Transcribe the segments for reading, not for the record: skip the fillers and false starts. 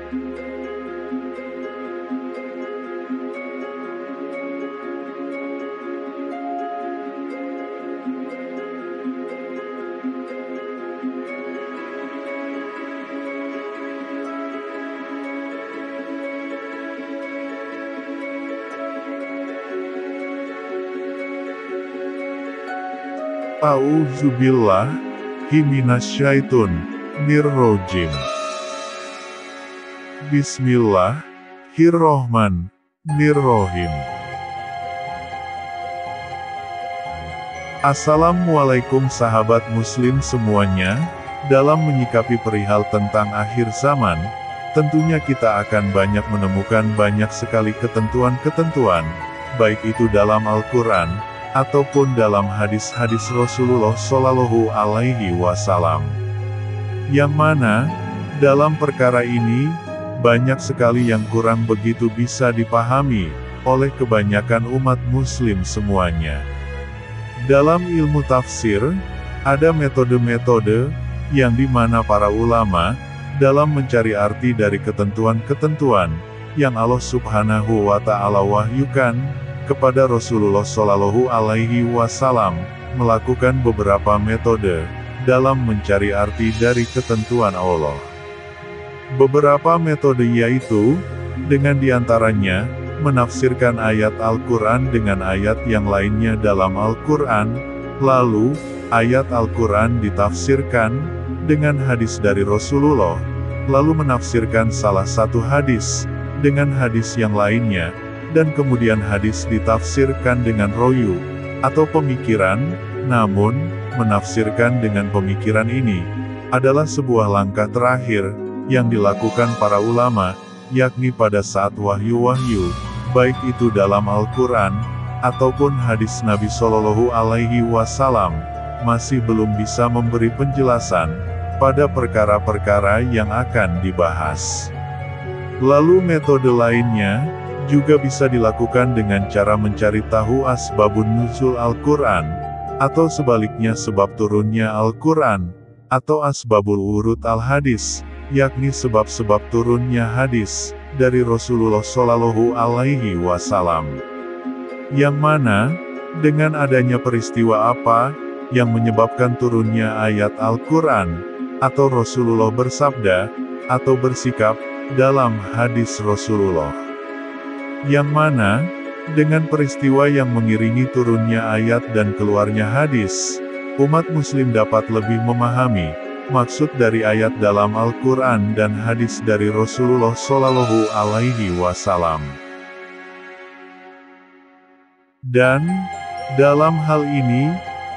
A'udzubillahi minasyaitonirrajim. Bismillahirrohmanirrohim. Assalamualaikum sahabat muslim semuanya. Dalam menyikapi perihal tentang akhir zaman, tentunya kita akan banyak menemukan banyak sekali ketentuan-ketentuan, baik itu dalam Al-Quran, ataupun dalam hadis-hadis Rasulullah Shallallahu Alaihi Wasallam. Yang mana, dalam perkara ini, banyak sekali yang kurang begitu bisa dipahami, oleh kebanyakan umat muslim semuanya. Dalam ilmu tafsir, ada metode-metode, yang dimana para ulama, dalam mencari arti dari ketentuan-ketentuan, yang Allah Subhanahu wa Ta'ala wahyukan, kepada Rasulullah Shallallahu Alaihi Wasallam, melakukan beberapa metode, dalam mencari arti dari ketentuan Allah. Beberapa metode yaitu, dengan diantaranya, menafsirkan ayat Al-Quran dengan ayat yang lainnya dalam Al-Quran, lalu, ayat Al-Quran ditafsirkan, dengan hadis dari Rasulullah, lalu menafsirkan salah satu hadis, dengan hadis yang lainnya, dan kemudian hadis ditafsirkan dengan royu, atau pemikiran, namun, menafsirkan dengan pemikiran ini, adalah sebuah langkah terakhir, yang dilakukan para ulama, yakni pada saat wahyu-wahyu, baik itu dalam Al-Quran, ataupun hadis Nabi Shallallahu Alaihi Wasallam, masih belum bisa memberi penjelasan, pada perkara-perkara yang akan dibahas. Lalu metode lainnya, juga bisa dilakukan dengan cara mencari tahu asbabun nuzul Al-Quran, atau sebaliknya sebab turunnya Al-Quran, atau asbabul wurud al-hadis, yakni sebab-sebab turunnya hadis, dari Rasulullah Shallallahu Alaihi Wasallam. Yang mana, dengan adanya peristiwa apa, yang menyebabkan turunnya ayat Al-Quran, atau Rasulullah bersabda, atau bersikap, dalam hadis Rasulullah. Yang mana, dengan peristiwa yang mengiringi turunnya ayat dan keluarnya hadis, umat muslim dapat lebih memahami, maksud dari ayat dalam Al-Quran dan hadis dari Rasulullah Shallallahu Alaihi Wasallam. Dan, dalam hal ini,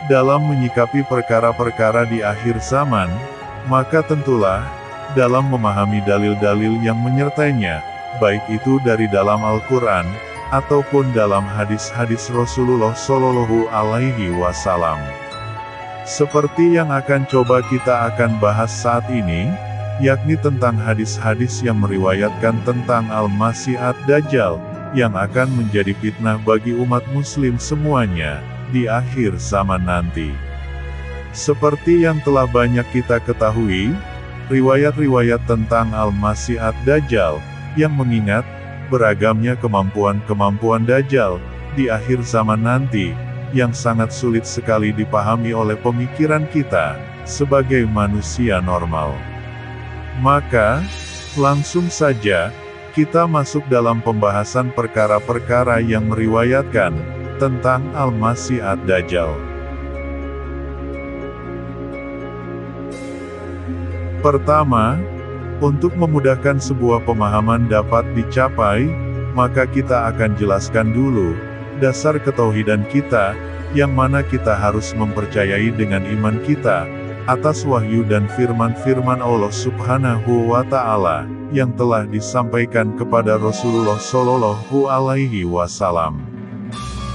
dalam menyikapi perkara-perkara di akhir zaman, maka tentulah, dalam memahami dalil-dalil yang menyertainya, baik itu dari dalam Al-Quran, ataupun dalam hadis-hadis Rasulullah Shallallahu Alaihi Wasallam. Seperti yang akan coba kita akan bahas saat ini, yakni tentang hadis-hadis yang meriwayatkan tentang Al-Masih Ad-Dajjal, yang akan menjadi fitnah bagi umat muslim semuanya, di akhir zaman nanti. Seperti yang telah banyak kita ketahui, riwayat-riwayat tentang Al-Masih Ad-Dajjal, yang mengingat, beragamnya kemampuan-kemampuan Dajjal, di akhir zaman nanti, yang sangat sulit sekali dipahami oleh pemikiran kita, sebagai manusia normal. Maka, langsung saja, kita masuk dalam pembahasan perkara-perkara yang meriwayatkan, tentang Al-Masih Ad-Dajjal. Pertama, untuk memudahkan sebuah pemahaman dapat dicapai, maka kita akan jelaskan dulu, dasar ketauhidan kita, yang mana kita harus mempercayai dengan iman kita, atas wahyu dan firman-firman Allah Subhanahu wa Ta'ala, yang telah disampaikan kepada Rasulullah Shallallahu Alaihi Wasallam.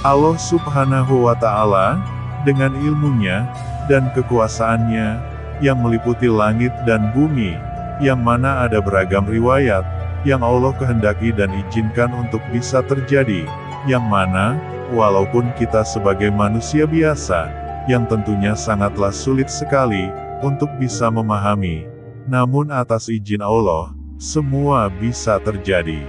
Allah Subhanahu wa Ta'ala, dengan ilmunya, dan kekuasaannya, yang meliputi langit dan bumi, yang mana ada beragam riwayat, yang Allah kehendaki dan izinkan untuk bisa terjadi, yang mana, walaupun kita sebagai manusia biasa, yang tentunya sangatlah sulit sekali, untuk bisa memahami, namun atas izin Allah, semua bisa terjadi.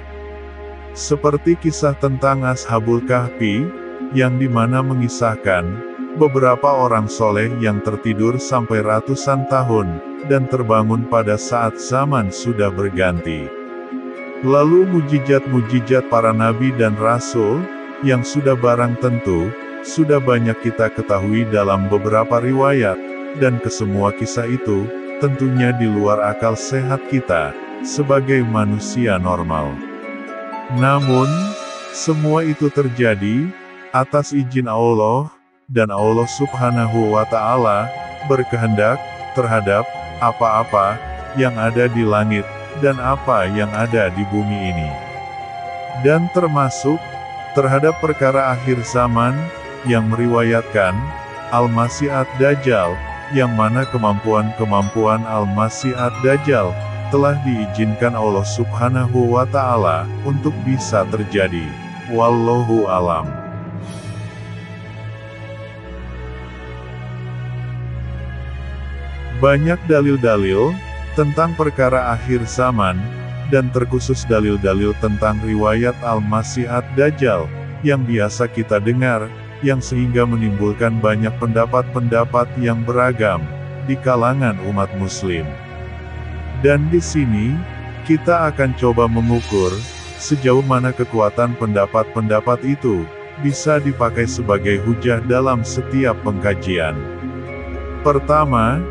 Seperti kisah tentang Ashabul Kahfi, yang dimana mengisahkan beberapa orang soleh yang tertidur sampai ratusan tahun, dan terbangun pada saat zaman sudah berganti. Lalu mujizat-mujizat para nabi dan rasul, yang sudah barang tentu, sudah banyak kita ketahui dalam beberapa riwayat, dan kesemua kisah itu, tentunya di luar akal sehat kita, sebagai manusia normal. Namun, semua itu terjadi, atas izin Allah, dan Allah Subhanahu wa Ta'ala berkehendak terhadap apa-apa yang ada di langit dan apa yang ada di bumi ini, dan termasuk terhadap perkara akhir zaman yang meriwayatkan Al-Masih ad-Dajjal, yang mana kemampuan-kemampuan Al-Masih ad-Dajjal telah diizinkan Allah Subhanahu wa Ta'ala untuk bisa terjadi. Wallahu alam. Banyak dalil-dalil tentang perkara akhir zaman, dan terkhusus dalil-dalil tentang riwayat Al-Masih ad-Dajjal, yang biasa kita dengar, yang sehingga menimbulkan banyak pendapat-pendapat yang beragam, di kalangan umat muslim. Dan di sini, kita akan coba mengukur, sejauh mana kekuatan pendapat-pendapat itu, bisa dipakai sebagai hujah dalam setiap pengkajian. Pertama,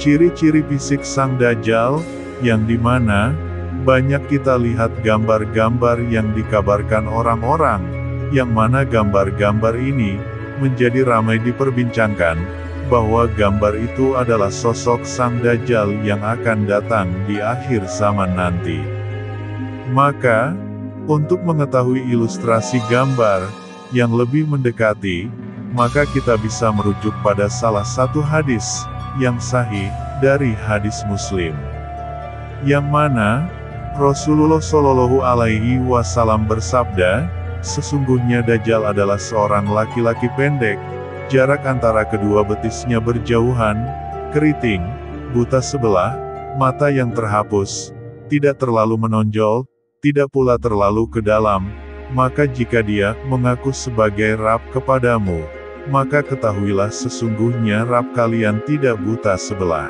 ciri-ciri fisik Sang Dajjal, yang dimana, banyak kita lihat gambar-gambar yang dikabarkan orang-orang, yang mana gambar-gambar ini, menjadi ramai diperbincangkan, bahwa gambar itu adalah sosok Sang Dajjal yang akan datang di akhir zaman nanti. Maka, untuk mengetahui ilustrasi gambar, yang lebih mendekati, maka kita bisa merujuk pada salah satu hadis, yang sahih, dari hadis Muslim. Yang mana, Rasulullah Shallallahu Alaihi Wasallam bersabda, sesungguhnya Dajjal adalah seorang laki-laki pendek, jarak antara kedua betisnya berjauhan, keriting, buta sebelah, mata yang terhapus, tidak terlalu menonjol, tidak pula terlalu ke dalam, maka jika dia mengaku sebagai Rabb kepadamu, maka ketahuilah sesungguhnya Rabb kalian tidak buta sebelah.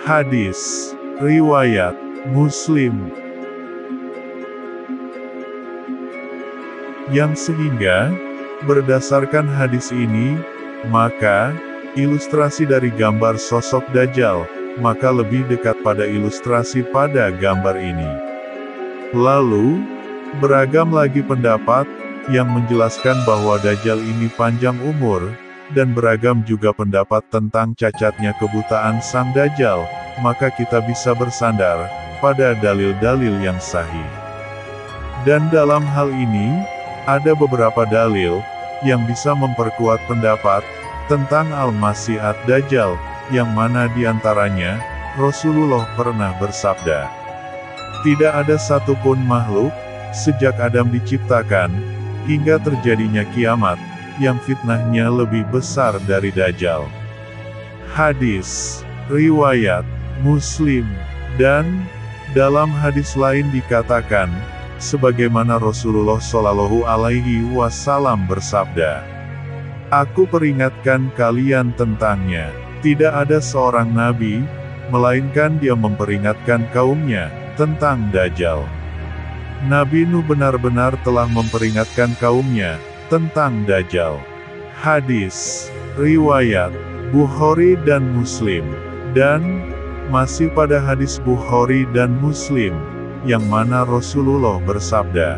Hadis riwayat Muslim. Yang sehingga, berdasarkan hadis ini, maka, ilustrasi dari gambar sosok Dajjal, maka lebih dekat pada ilustrasi pada gambar ini. Lalu, beragam lagi pendapat, yang menjelaskan bahwa Dajjal ini panjang umur, dan beragam juga pendapat tentang cacatnya kebutaan Sang Dajjal, maka kita bisa bersandar, pada dalil-dalil yang sahih. Dan dalam hal ini, ada beberapa dalil, yang bisa memperkuat pendapat, tentang Al-Masih ad-Dajjal, yang mana diantaranya, Rasulullah pernah bersabda, tidak ada satupun makhluk, sejak Adam diciptakan, hingga terjadinya kiamat, yang fitnahnya lebih besar dari Dajjal. Hadis riwayat Muslim. Dan, dalam hadis lain dikatakan, sebagaimana Rasulullah Shallallahu Alaihi Wasallam bersabda, aku peringatkan kalian tentangnya. Tidak ada seorang nabi, melainkan dia memperingatkan kaumnya, tentang Dajjal. Nabi Nuh benar-benar telah memperingatkan kaumnya, tentang Dajjal. Hadis riwayat Bukhari dan Muslim. Dan, masih pada hadis Bukhari dan Muslim, yang mana Rasulullah bersabda,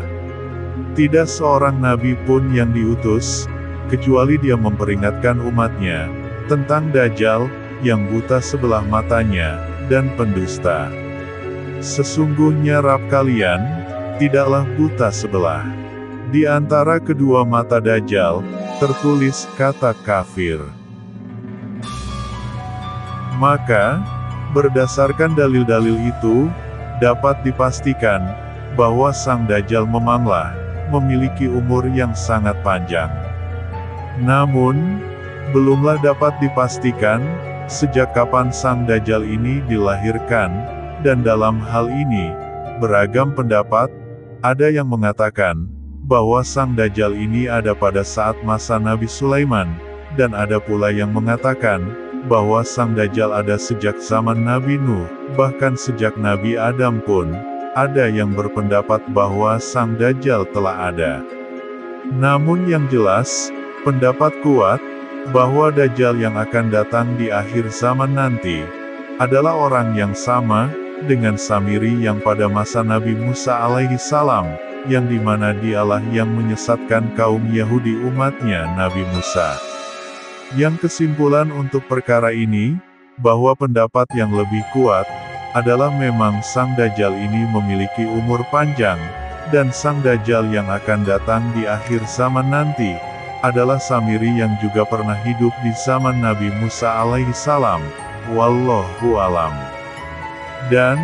tidak seorang nabi pun yang diutus, kecuali dia memperingatkan umatnya, tentang Dajjal, yang buta sebelah matanya, dan pendusta. Sesungguhnya Rabb kalian, tidaklah buta sebelah. Di antara kedua mata Dajjal, tertulis kata kafir. Maka, berdasarkan dalil-dalil itu, dapat dipastikan, bahwa Sang Dajjal memanglah, memiliki umur yang sangat panjang. Namun, belumlah dapat dipastikan, sejak kapan Sang Dajjal ini dilahirkan, Dan dalam hal ini, beragam pendapat, ada yang mengatakan, bahwa Sang Dajjal ini ada pada saat masa Nabi Sulaiman, dan ada pula yang mengatakan, bahwa Sang Dajjal ada sejak zaman Nabi Nuh, bahkan sejak Nabi Adam pun, ada yang berpendapat bahwa Sang Dajjal telah ada. Namun yang jelas, pendapat kuat, bahwa Dajjal yang akan datang di akhir zaman nanti, adalah orang yang sama, dengan Samiri yang pada masa Nabi Musa alaihi salam, yang dimana dialah yang menyesatkan kaum Yahudi umatnya Nabi Musa. Yang kesimpulan untuk perkara ini, bahwa pendapat yang lebih kuat, adalah memang Sang Dajjal ini memiliki umur panjang, dan Sang Dajjal yang akan datang di akhir zaman nanti, adalah Samiri yang juga pernah hidup di zaman Nabi Musa alaihi salam. Wallahu alam. Dan,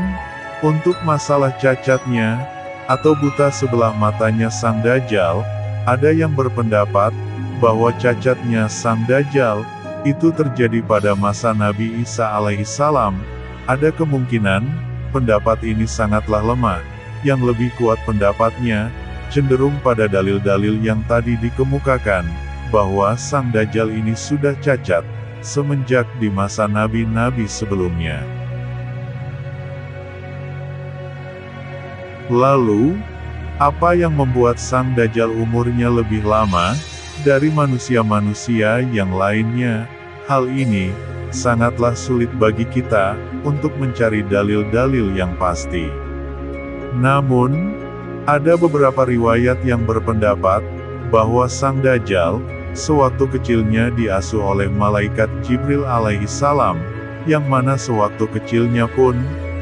untuk masalah cacatnya, atau buta sebelah matanya Sang Dajjal, ada yang berpendapat, bahwa cacatnya Sang Dajjal, itu terjadi pada masa Nabi Isa alaihi salam. Ada kemungkinan, pendapat ini sangatlah lemah. Yang lebih kuat pendapatnya, cenderung pada dalil-dalil yang tadi dikemukakan, bahwa Sang Dajjal ini sudah cacat, semenjak di masa nabi-nabi sebelumnya. Lalu, apa yang membuat Sang Dajjal umurnya lebih lama dari manusia-manusia yang lainnya? Hal ini sangatlah sulit bagi kita untuk mencari dalil-dalil yang pasti. Namun, ada beberapa riwayat yang berpendapat bahwa Sang Dajjal sewaktu kecilnya diasuh oleh malaikat Jibril alaihi salam, yang mana sewaktu kecilnya pun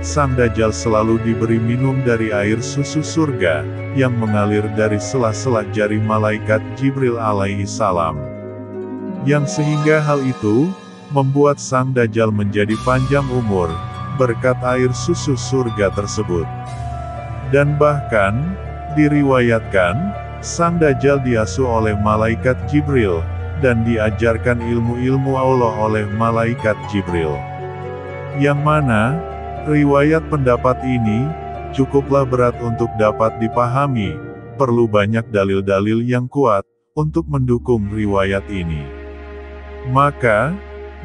Sang Dajjal selalu diberi minum dari air susu surga, yang mengalir dari sela-sela jari malaikat Jibril alaihi salam. Yang sehingga hal itu, membuat Sang Dajjal menjadi panjang umur, berkat air susu surga tersebut. Dan bahkan, diriwayatkan, Sang Dajjal diasuh oleh malaikat Jibril, dan diajarkan ilmu-ilmu Allah oleh malaikat Jibril. Yang mana, riwayat pendapat ini, cukuplah berat untuk dapat dipahami, perlu banyak dalil-dalil yang kuat, untuk mendukung riwayat ini. Maka,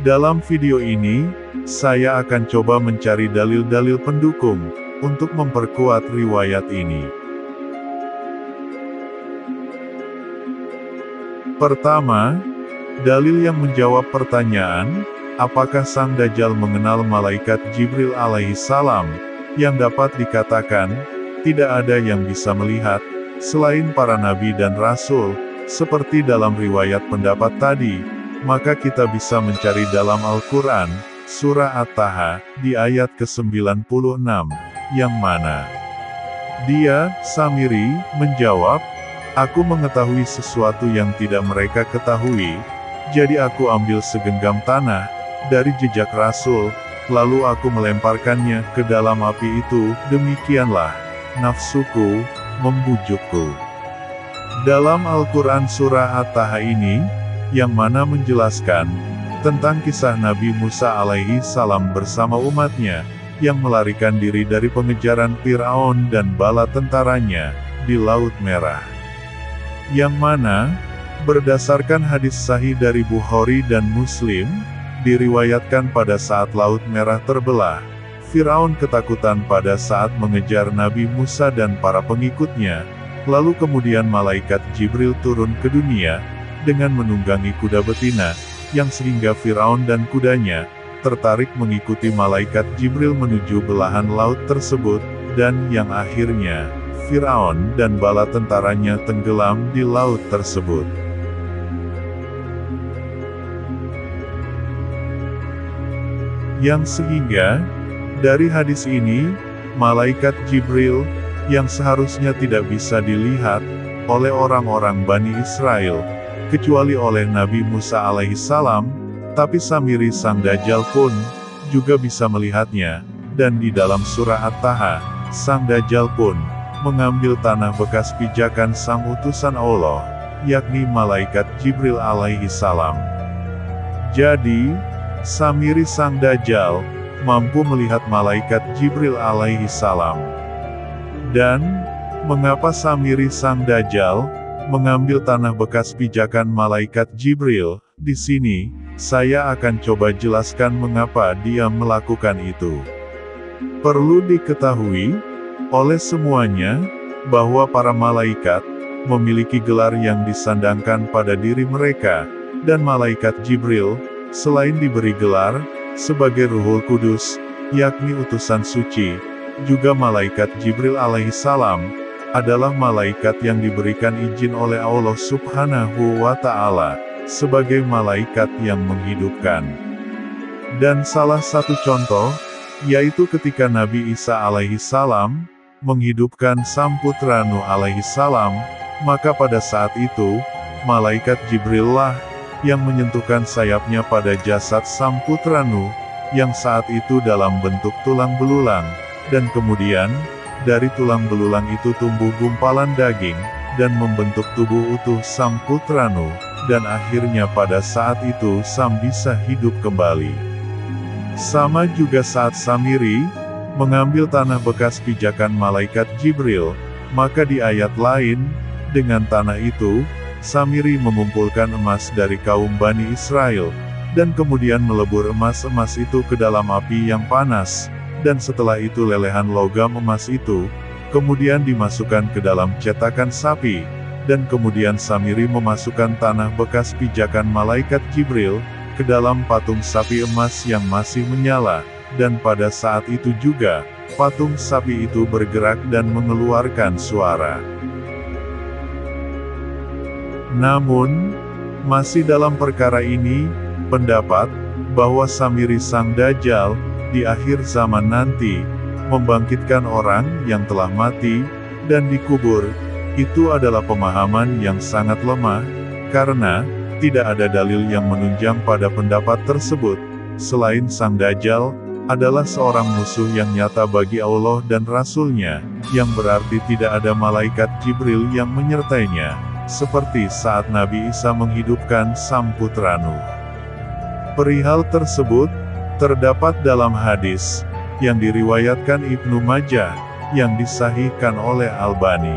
dalam video ini, saya akan coba mencari dalil-dalil pendukung, untuk memperkuat riwayat ini. Pertama, dalil yang menjawab pertanyaan, apakah Sang Dajjal mengenal malaikat Jibril alaihi salam, yang dapat dikatakan, tidak ada yang bisa melihat, selain para nabi dan rasul, seperti dalam riwayat pendapat tadi, maka kita bisa mencari dalam Al-Quran, Surah At-Taha, di ayat ke-96, yang mana dia, Samiri, menjawab, aku mengetahui sesuatu yang tidak mereka ketahui, jadi aku ambil segenggam tanah, dari jejak Rasul, lalu aku melemparkannya ke dalam api itu, demikianlah, nafsuku, membujukku. Dalam Al-Quran Surah At-Taha ini, yang mana menjelaskan, tentang kisah Nabi Musa alaihi salam bersama umatnya, yang melarikan diri dari pengejaran Fir'aun dan bala tentaranya, di Laut Merah. Yang mana, berdasarkan hadis sahih dari Bukhari dan Muslim, diriwayatkan pada saat Laut Merah terbelah, Fir'aun ketakutan pada saat mengejar Nabi Musa dan para pengikutnya, lalu kemudian malaikat Jibril turun ke dunia, dengan menunggangi kuda betina, yang sehingga Fir'aun dan kudanya, tertarik mengikuti malaikat Jibril menuju belahan laut tersebut, dan yang akhirnya, Fir'aun dan bala tentaranya tenggelam di laut tersebut. Yang sehingga, dari hadis ini, malaikat Jibril, yang seharusnya tidak bisa dilihat, oleh orang-orang Bani Israel, kecuali oleh Nabi Musa alaihi salam, tapi Samiri Sang Dajjal pun, juga bisa melihatnya, dan di dalam surah At-Taha, Sang Dajjal pun, mengambil tanah bekas pijakan sang utusan Allah, yakni malaikat Jibril alaihi salam. Jadi, Samiri Sang Dajjal, mampu melihat malaikat Jibril alaihi salam. Dan, mengapa Samiri sang Dajjal mengambil tanah bekas pijakan malaikat Jibril? Di sini, saya akan coba jelaskan mengapa dia melakukan itu. Perlu diketahui, oleh semuanya, bahwa para malaikat memiliki gelar yang disandangkan pada diri mereka, dan malaikat Jibril, selain diberi gelar sebagai Ruhul Kudus, yakni utusan suci, juga malaikat Jibril alaihi salam adalah malaikat yang diberikan izin oleh Allah Subhanahu wa Ta'ala sebagai malaikat yang menghidupkan. Dan salah satu contoh, yaitu ketika Nabi Isa alaihi salam menghidupkan Samputra Nuh alaihi salam, maka pada saat itu, malaikat Jibril lah yang menyentuhkan sayapnya pada jasad Samputra Nuh, yang saat itu dalam bentuk tulang belulang, dan kemudian, dari tulang belulang itu tumbuh gumpalan daging, dan membentuk tubuh utuh Samputra Nuh, dan akhirnya pada saat itu Sam bisa hidup kembali. Sama juga saat Samiri mengambil tanah bekas pijakan malaikat Jibril, maka di ayat lain, dengan tanah itu, Samiri mengumpulkan emas dari kaum Bani Israel, dan kemudian melebur emas-emas itu ke dalam api yang panas, dan setelah itu lelehan logam emas itu, kemudian dimasukkan ke dalam cetakan sapi, dan kemudian Samiri memasukkan tanah bekas pijakan malaikat Jibril, ke dalam patung sapi emas yang masih menyala, dan pada saat itu juga, patung sapi itu bergerak dan mengeluarkan suara. Namun, masih dalam perkara ini, pendapat bahwa Samiri sang Dajjal, di akhir zaman nanti, membangkitkan orang yang telah mati, dan dikubur, itu adalah pemahaman yang sangat lemah, karena, tidak ada dalil yang menunjang pada pendapat tersebut, selain sang Dajjal, adalah seorang musuh yang nyata bagi Allah dan Rasul-Nya, yang berarti tidak ada malaikat Jibril yang menyertainya, seperti saat Nabi Isa menghidupkan Samputra Nuh. Perihal tersebut, terdapat dalam hadis, yang diriwayatkan Ibnu Majah, yang disahihkan oleh Albani.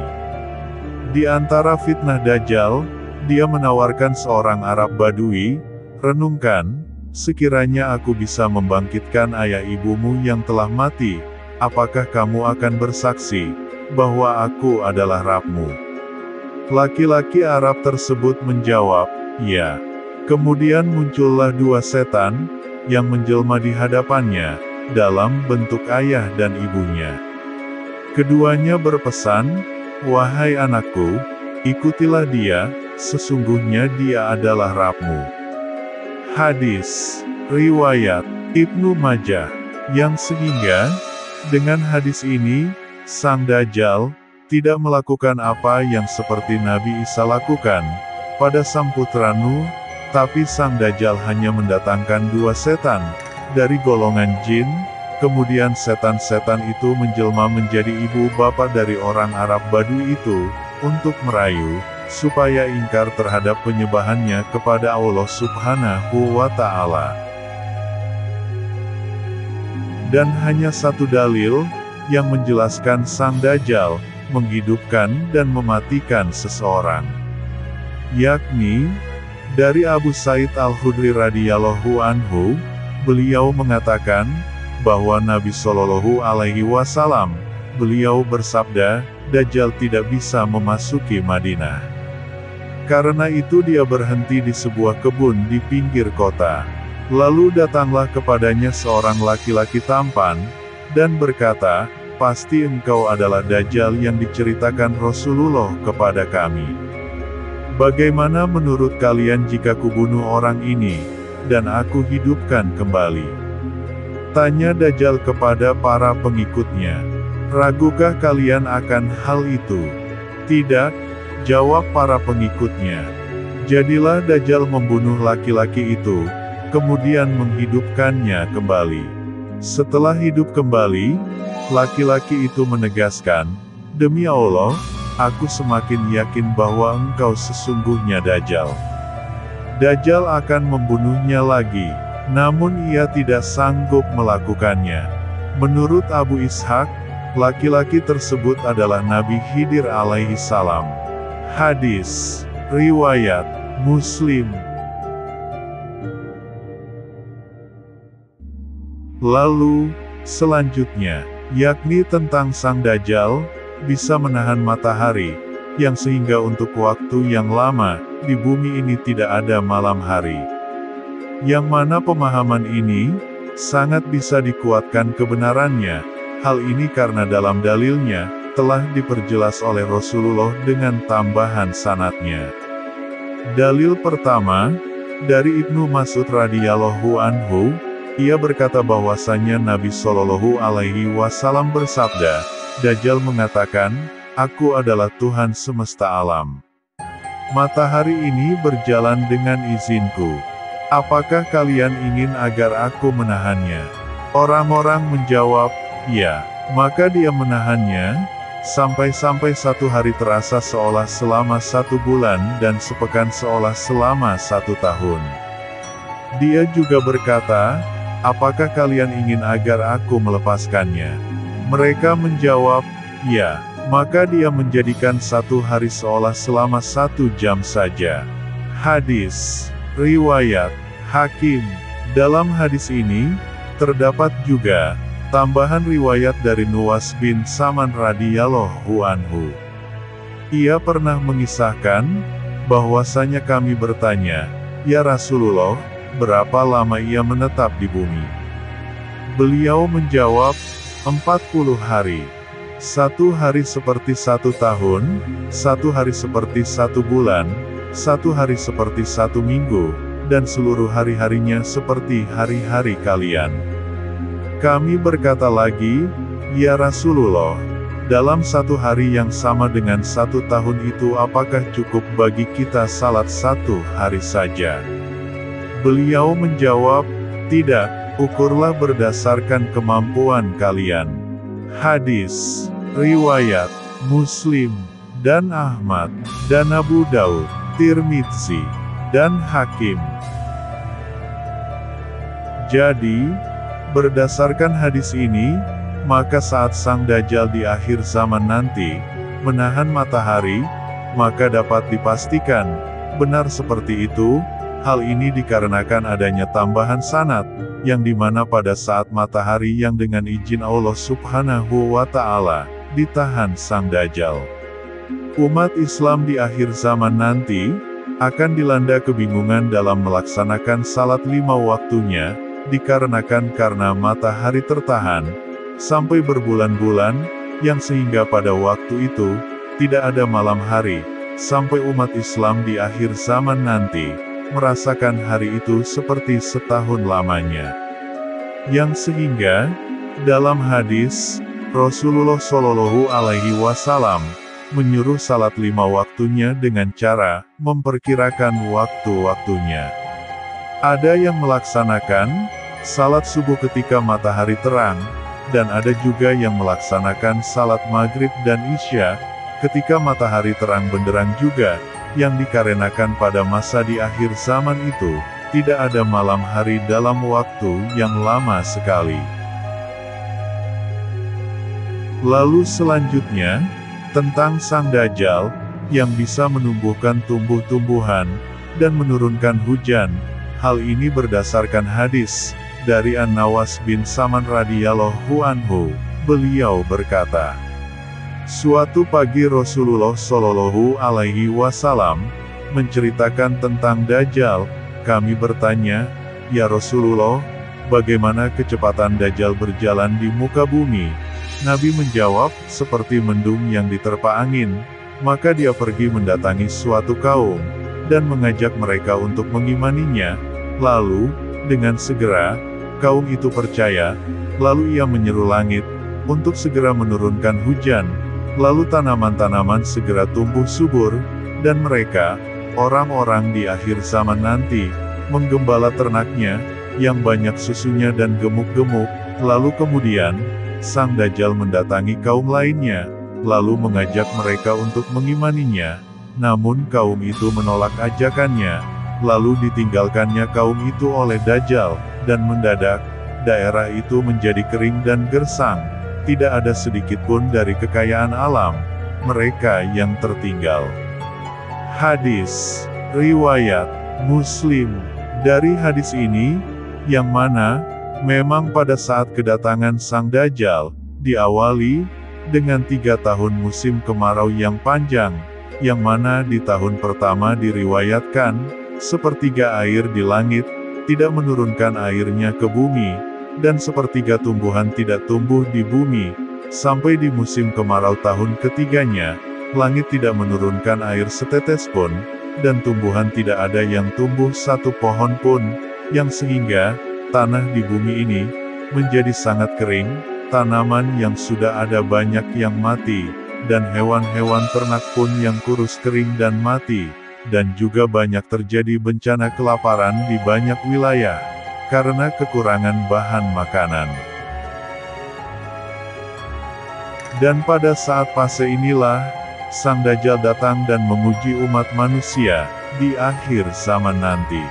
Di antara fitnah Dajjal, dia menawarkan seorang Arab Badui, renungkan, sekiranya aku bisa membangkitkan ayah ibumu yang telah mati, apakah kamu akan bersaksi, bahwa aku adalah Rabbmu? Laki-laki Arab tersebut menjawab, ya. Kemudian muncullah dua setan, yang menjelma di hadapannya, dalam bentuk ayah dan ibunya. Keduanya berpesan, wahai anakku, ikutilah dia, sesungguhnya dia adalah Rabbmu. Hadis, riwayat, Ibnu Majah, yang sehingga, dengan hadis ini, sang Dajjal, tidak melakukan apa yang seperti Nabi Isa lakukan, pada Samputra Nuh, tapi sang Dajjal hanya mendatangkan dua setan, dari golongan jin, kemudian setan-setan itu menjelma menjadi ibu bapak dari orang Arab Badui itu, untuk merayu, supaya ingkar terhadap penyembahannya kepada Allah Subhanahu wa Ta'ala. Dan hanya satu dalil, yang menjelaskan sang Dajjal, menghidupkan dan mematikan seseorang. Yakni, dari Abu Sa'id Al-Khudri radhiyallahu anhu, beliau mengatakan, bahwa Nabi Shallallahu alaihi wasallam, beliau bersabda, Dajjal tidak bisa memasuki Madinah. Karena itu dia berhenti di sebuah kebun di pinggir kota. Lalu datanglah kepadanya seorang laki-laki tampan, dan berkata, pasti engkau adalah Dajjal yang diceritakan Rasulullah kepada kami. Bagaimana menurut kalian jika kubunuh orang ini, dan aku hidupkan kembali? Tanya Dajjal kepada para pengikutnya. Ragukah kalian akan hal itu? Tidak, jawab para pengikutnya. Jadilah Dajjal membunuh laki-laki itu, kemudian menghidupkannya kembali. Setelah hidup kembali, laki-laki itu menegaskan, demi Allah, aku semakin yakin bahwa engkau sesungguhnya Dajjal. Dajjal akan membunuhnya lagi. Namun ia tidak sanggup melakukannya. Menurut Abu Ishaq, laki-laki tersebut adalah Nabi Khidir alaihi salam. Hadis riwayat Muslim. Lalu, selanjutnya, yakni tentang Sang Dajjal, bisa menahan matahari, yang sehingga untuk waktu yang lama, di bumi ini tidak ada malam hari. Yang mana pemahaman ini, sangat bisa dikuatkan kebenarannya. Hal ini karena dalam dalilnya, telah diperjelas oleh Rasulullah dengan tambahan sanadnya. Dalil pertama, dari Ibnu Mas'ud radhiyallahu anhu, ia berkata bahwasannya Nabi Shallallahu alaihi wasallam bersabda, Dajjal mengatakan, "Aku adalah Tuhan semesta alam. Matahari ini berjalan dengan izinku. Apakah kalian ingin agar aku menahannya?" Orang-orang menjawab, "Ya." Maka dia menahannya, sampai-sampai satu hari terasa seolah selama 1 bulan dan sepekan seolah selama 1 tahun. Dia juga berkata, "Apakah kalian ingin agar aku melepaskannya?" Mereka menjawab, "Ya." Maka dia menjadikan 1 hari seolah selama 1 jam saja. Hadis riwayat Hakim. Dalam hadis ini, terdapat juga tambahan riwayat dari Nuwas bin Saman radhiyallahu anhu. Ia pernah mengisahkan, bahwasanya kami bertanya, "Ya Rasulullah, berapa lama ia menetap di bumi?" Beliau menjawab, 40 hari. 1 hari seperti 1 tahun, 1 hari seperti 1 bulan, 1 hari seperti 1 minggu, dan seluruh hari-harinya seperti hari-hari kalian. Kami berkata lagi, "Ya Rasulullah, dalam 1 hari yang sama dengan 1 tahun itu apakah cukup bagi kita salat 1 hari saja?" Beliau menjawab, "Tidak, ukurlah berdasarkan kemampuan kalian." Hadis riwayat Muslim dan Ahmad dan Abu Daud, Tirmidzi dan Hakim. Jadi, berdasarkan hadis ini, maka saat Sang Dajjal di akhir zaman nanti menahan matahari, maka dapat dipastikan benar seperti itu. Hal ini dikarenakan adanya tambahan sanad, yang dimana pada saat matahari yang dengan izin Allah Subhanahu wa Ta'ala ditahan Sang Dajjal, umat Islam di akhir zaman nanti akan dilanda kebingungan dalam melaksanakan salat 5 waktunya, dikarenakan karena matahari tertahan sampai berbulan-bulan, yang sehingga pada waktu itu tidak ada malam hari, sampai umat Islam di akhir zaman nanti merasakan hari itu seperti setahun lamanya. Yang sehingga, dalam hadis, Rasulullah Shallallahu alaihi wasallam menyuruh salat 5 waktunya dengan cara memperkirakan waktu-waktunya. Ada yang melaksanakan salat subuh ketika matahari terang, dan ada juga yang melaksanakan salat maghrib dan isya ketika matahari terang benderang juga, yang dikarenakan pada masa di akhir zaman itu tidak ada malam hari dalam waktu yang lama sekali. Lalu selanjutnya, tentang Sang Dajjal, yang bisa menumbuhkan tumbuh-tumbuhan, dan menurunkan hujan. Hal ini berdasarkan hadis, dari An-Nawas bin Saman radhiyallahu anhu, beliau berkata, suatu pagi Rasulullah Shallallahu alaihi wasallam, menceritakan tentang Dajjal. Kami bertanya, "Ya Rasulullah, bagaimana kecepatan Dajjal berjalan di muka bumi?" Nabi menjawab, "Seperti mendung yang diterpa angin." Maka dia pergi mendatangi suatu kaum, dan mengajak mereka untuk mengimaninya. Lalu, dengan segera, kaum itu percaya. Lalu ia menyeru langit, untuk segera menurunkan hujan. Lalu tanaman-tanaman segera tumbuh subur, dan mereka, orang-orang di akhir zaman nanti, menggembala ternaknya, yang banyak susunya dan gemuk-gemuk. Lalu kemudian, Sang Dajjal mendatangi kaum lainnya, lalu mengajak mereka untuk mengimaninya. Namun kaum itu menolak ajakannya, lalu ditinggalkannya kaum itu oleh Dajjal, dan mendadak, daerah itu menjadi kering dan gersang, tidak ada sedikit pun dari kekayaan alam mereka yang tertinggal. Hadis riwayat Muslim. Dari hadis ini, yang mana memang pada saat kedatangan Sang Dajjal, diawali dengan 3 tahun musim kemarau yang panjang, yang mana di tahun pertama diriwayatkan, sepertiga air di langit, tidak menurunkan airnya ke bumi, dan sepertiga tumbuhan tidak tumbuh di bumi, sampai di musim kemarau tahun ketiganya, langit tidak menurunkan air setetes pun, dan tumbuhan tidak ada yang tumbuh satu pohon pun, yang sehingga, tanah di bumi ini, menjadi sangat kering, tanaman yang sudah ada banyak yang mati, dan hewan-hewan ternak pun yang kurus kering dan mati, dan juga banyak terjadi bencana kelaparan di banyak wilayah, karena kekurangan bahan makanan. Dan pada saat fase inilah, Sang Dajjal datang dan menguji umat manusia, di akhir zaman nanti.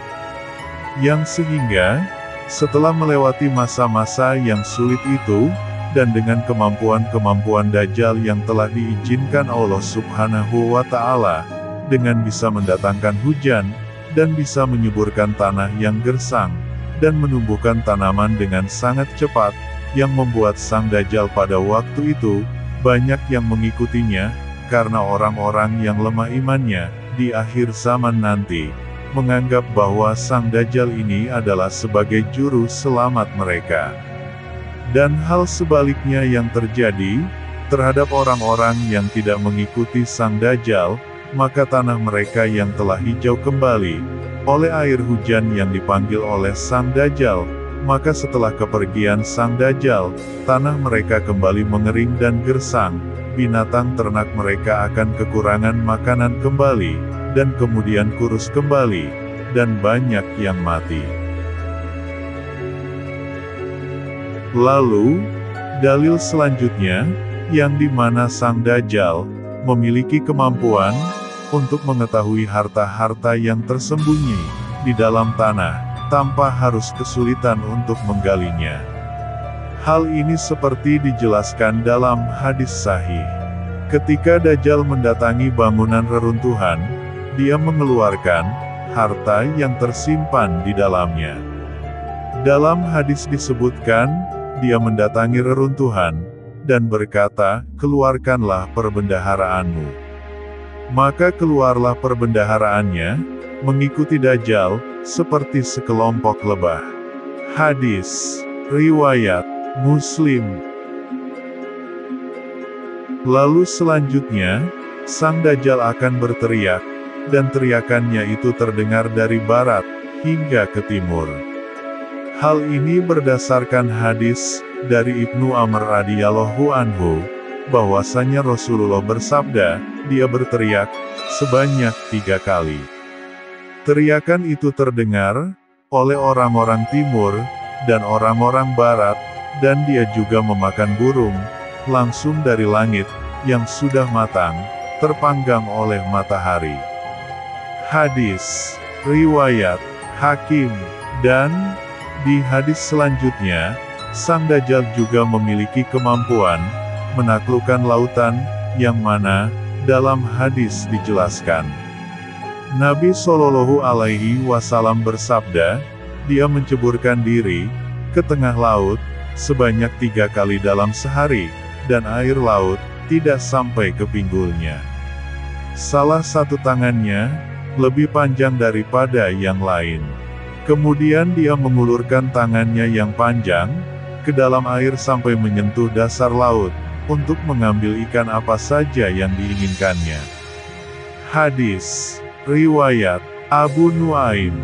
Yang sehingga, setelah melewati masa-masa yang sulit itu, dan dengan kemampuan-kemampuan Dajjal yang telah diizinkan Allah Subhanahu wa Ta'ala, dengan bisa mendatangkan hujan, dan bisa menyuburkan tanah yang gersang, dan menumbuhkan tanaman dengan sangat cepat, yang membuat Sang Dajjal pada waktu itu, banyak yang mengikutinya, karena orang-orang yang lemah imannya, di akhir zaman nanti, menganggap bahwa Sang Dajjal ini adalah sebagai juru selamat mereka. Dan hal sebaliknya yang terjadi, terhadap orang-orang yang tidak mengikuti Sang Dajjal, maka tanah mereka yang telah hijau kembali, oleh air hujan yang dipanggil oleh Sang Dajjal, maka setelah kepergian Sang Dajjal, tanah mereka kembali mengering dan gersang, binatang ternak mereka akan kekurangan makanan kembali, dan kemudian kurus kembali, dan banyak yang mati. Lalu, dalil selanjutnya, yang dimana Sang Dajjal memiliki kemampuan untuk mengetahui harta-harta yang tersembunyi di dalam tanah, tanpa harus kesulitan untuk menggalinya. Hal ini seperti dijelaskan dalam hadis sahih. Ketika Dajjal mendatangi bangunan reruntuhan, dia mengeluarkan harta yang tersimpan di dalamnya. Dalam hadis disebutkan, dia mendatangi reruntuhan, dan berkata, "Keluarkanlah perbendaharaanmu." Maka keluarlah perbendaharaannya, mengikuti Dajjal, seperti sekelompok lebah. Hadis riwayat Muslim. Lalu selanjutnya, Sang Dajjal akan berteriak, dan teriakannya itu terdengar dari barat, hingga ke timur. Hal ini berdasarkan hadis, dari Ibnu Amr radhiyallahu anhu, bahwasanya Rasulullah bersabda, dia berteriak, sebanyak 3 kali. Teriakan itu terdengar, oleh orang-orang timur, dan orang-orang barat, dan dia juga memakan burung, langsung dari langit, yang sudah matang, terpanggang oleh matahari. Hadis riwayat Hakim. Dan, di hadis selanjutnya, Sang Dajjal juga memiliki kemampuan menaklukkan lautan, yang mana dalam hadis dijelaskan. Nabi Shallallahu Alaihi Wasallam bersabda, dia menceburkan diri ke tengah laut sebanyak 3 kali dalam sehari, dan air laut tidak sampai ke pinggulnya. Salah satu tangannya lebih panjang daripada yang lain. Kemudian dia mengulurkan tangannya yang panjang ke dalam air sampai menyentuh dasar laut, untuk mengambil ikan apa saja yang diinginkannya. Hadis riwayat Abu Nuaim.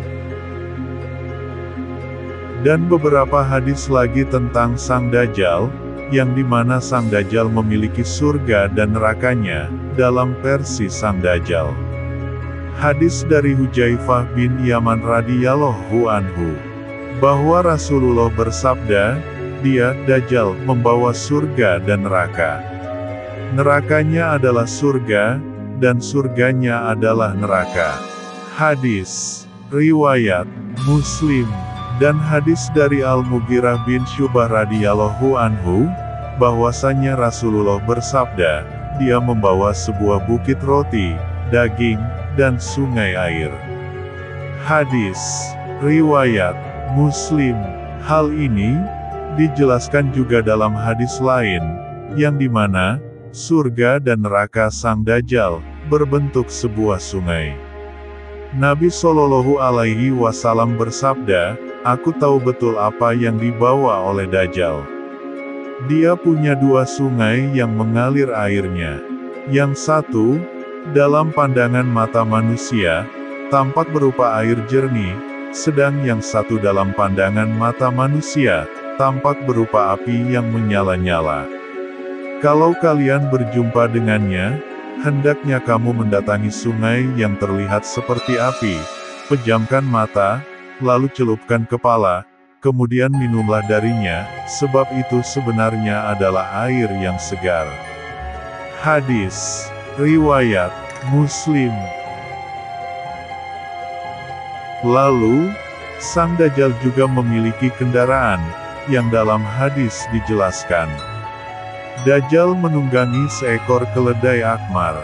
Dan beberapa hadis lagi tentang Sang Dajjal, yang dimana Sang Dajjal memiliki surga dan nerakanya, dalam versi Sang Dajjal. Hadis dari Hudzaifah bin Yaman radhiyallahu anhu, bahwa Rasulullah bersabda, dia, Dajjal, membawa surga dan neraka. Nerakanya adalah surga, dan surganya adalah neraka. Hadis riwayat Muslim. Dan hadis dari Al-Mughirah bin Syu'bah radhiyallahu anhu, bahwasanya Rasulullah bersabda, dia membawa sebuah bukit roti, daging, dan sungai air. Hadis riwayat Muslim. Hal ini dijelaskan juga dalam hadis lain, yang dimana surga dan neraka sang Dajjal berbentuk sebuah sungai. Nabi Shallallahu Alaihi Wasallam bersabda, "Aku tahu betul apa yang dibawa oleh Dajjal. Dia punya dua sungai yang mengalir airnya. Yang satu, dalam pandangan mata manusia, tampak berupa air jernih, sedang yang satu dalam pandangan mata manusia, tampak berupa api yang menyala-nyala. Kalau kalian berjumpa dengannya, hendaknya kamu mendatangi sungai yang terlihat seperti api, pejamkan mata, lalu celupkan kepala, kemudian minumlah darinya, sebab itu sebenarnya adalah air yang segar." Hadis riwayat Muslim. Lalu, sang Dajjal juga memiliki kendaraan, yang dalam hadis dijelaskan. Dajjal menunggangi seekor keledai akmar.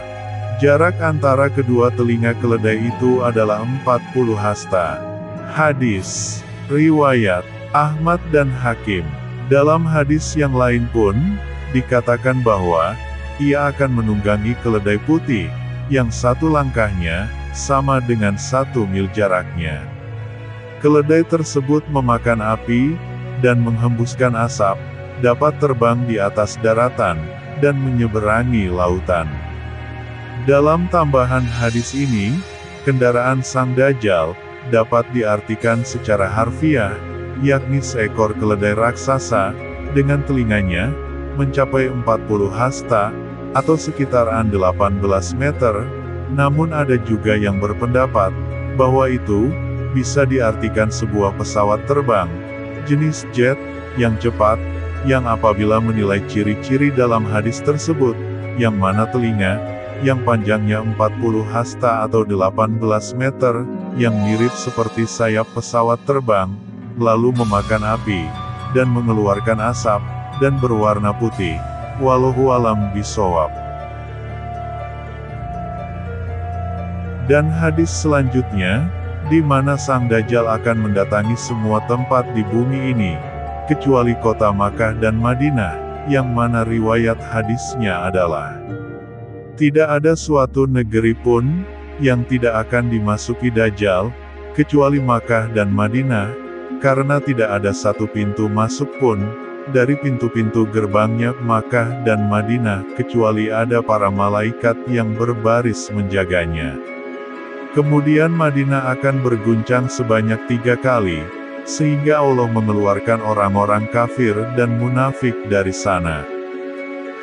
Jarak antara kedua telinga keledai itu adalah 40 hasta. Hadis riwayat Ahmad dan Hakim. Dalam hadis yang lain pun, dikatakan bahwa ia akan menunggangi keledai putih, yang satu langkahnya sama dengan 1 mil jaraknya. Keledai tersebut memakan api dan menghembuskan asap, dapat terbang di atas daratan dan menyeberangi lautan. Dalam tambahan hadis ini, kendaraan sang Dajjal dapat diartikan secara harfiah, yakni seekor keledai raksasa dengan telinganya mencapai 40 hasta atau sekitaran 18 meter. Namun ada juga yang berpendapat bahwa itu bisa diartikan sebuah pesawat terbang jenis jet yang cepat, yang apabila menilai ciri-ciri dalam hadis tersebut, yang mana telinga yang panjangnya 40 hasta atau 18 meter, yang mirip seperti sayap pesawat terbang, lalu memakan api dan mengeluarkan asap dan berwarna putih. Wallahu alam bishawab. Dan hadis selanjutnya, di mana sang Dajjal akan mendatangi semua tempat di bumi ini, kecuali kota Makkah dan Madinah, yang mana riwayat hadisnya adalah, tidak ada suatu negeri pun yang tidak akan dimasuki Dajjal, kecuali Makkah dan Madinah, karena tidak ada satu pintu masuk pun dari pintu-pintu gerbangnya Makkah dan Madinah, kecuali ada para malaikat yang berbaris menjaganya. Kemudian Madinah akan berguncang sebanyak 3 kali, sehingga Allah mengeluarkan orang-orang kafir dan munafik dari sana.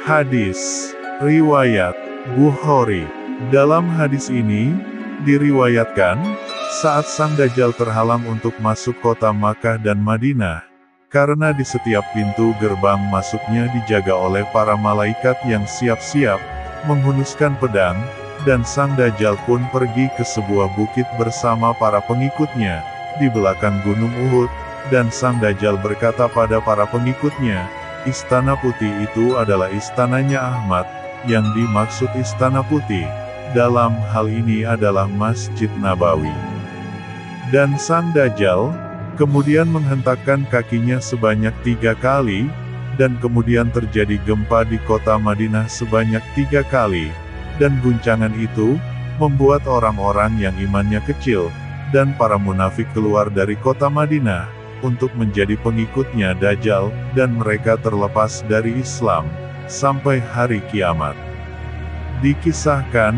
Hadis riwayat Bukhari. Dalam hadis ini, diriwayatkan, saat sang Dajjal terhalang untuk masuk kota Makkah dan Madinah, karena di setiap pintu gerbang masuknya dijaga oleh para malaikat yang siap-siap menghunuskan pedang, dan sang Dajjal pun pergi ke sebuah bukit bersama para pengikutnya, di belakang gunung Uhud, dan sang Dajjal berkata pada para pengikutnya, "Istana putih itu adalah istananya Ahmad, yang dimaksud istana putih dalam hal ini adalah Masjid Nabawi." Dan sang Dajjal kemudian menghentakkan kakinya sebanyak 3 kali, dan kemudian terjadi gempa di kota Madinah sebanyak 3 kali, dan guncangan itu membuat orang-orang yang imannya kecil dan para munafik keluar dari kota Madinah untuk menjadi pengikutnya Dajjal, dan mereka terlepas dari Islam sampai hari kiamat. Dikisahkan,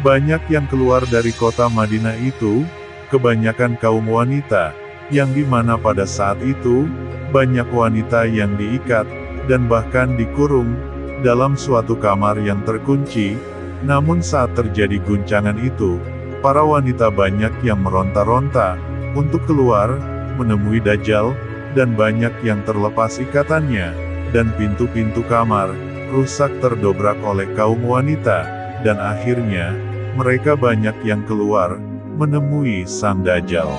banyak yang keluar dari kota Madinah itu, kebanyakan kaum wanita, yang dimana pada saat itu, banyak wanita yang diikat, dan bahkan dikurung, dalam suatu kamar yang terkunci. Namun saat terjadi guncangan itu, para wanita banyak yang meronta-ronta, untuk keluar, menemui Dajjal, dan banyak yang terlepas ikatannya, dan pintu-pintu kamar, rusak terdobrak oleh kaum wanita, dan akhirnya, mereka banyak yang keluar, menemui sang Dajjal.